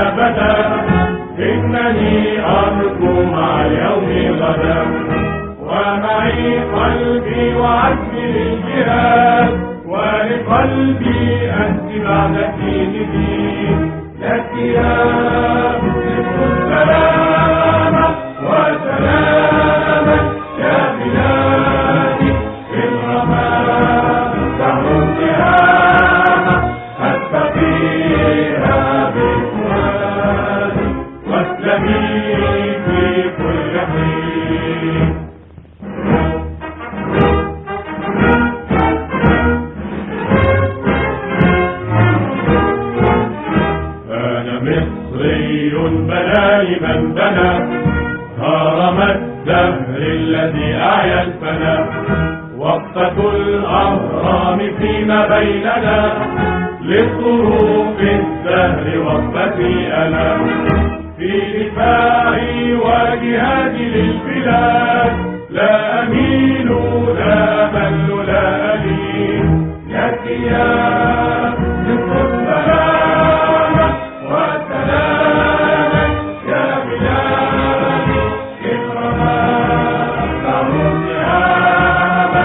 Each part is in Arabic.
أبدا، إنني أرجو مع اليوم غدا، ومعي قلبي وعزمي للجهاد، ولقلبي أنت بعد ديني لك يا مصر السلامة وسلاما يا بلادي في الرماد تحر التهامة أتقيها بفؤادي واسلمي في كل حين. بناني من بنى هرم الدهر الذي أعيا الفنا، وقفة الأهرام فيما بيننا لصروف الدهر وقفتي أنا، في دفاعي وجهادي للبلاد لا أميل لا أمل لا ألين لك يا مصر السلامة وسلاما يا بلادي في الرماد تحر التهامة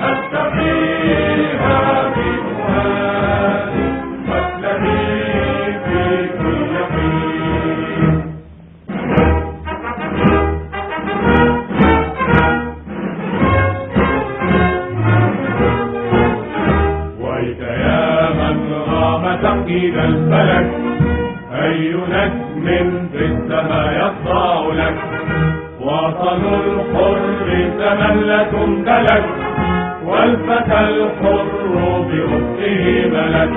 أتقيها بفؤادي واسلمي في كل حين. ويك يا من رام تقييد الفلك، أي نجم في السماء يخضع لك، وطن الحر زمن لا تمتلك، والفتى الحر بأخته ملك،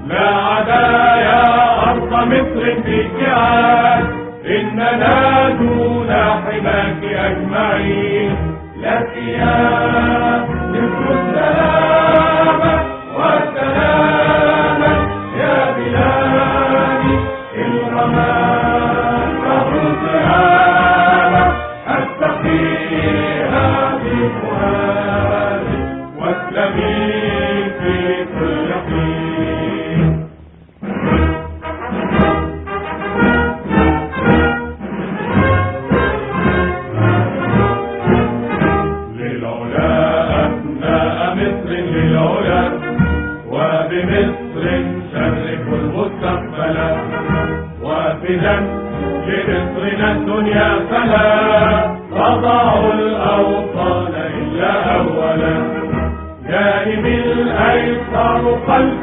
لا عدا يا أرض مصر في جهاد، إننا دون حماك أجمعين لك يا مصر السلامة وسلاما يا بلادي في الرماد تحر التهامة أتقيها بفؤادي واسلمي في كل حين. للعلا أبناء مصر للعلا، وبمصر شرف المستقبل، وفدا لمصرنا الدنيا فلا تضع الأوطان إلا أولا، جانب الأيسر قلب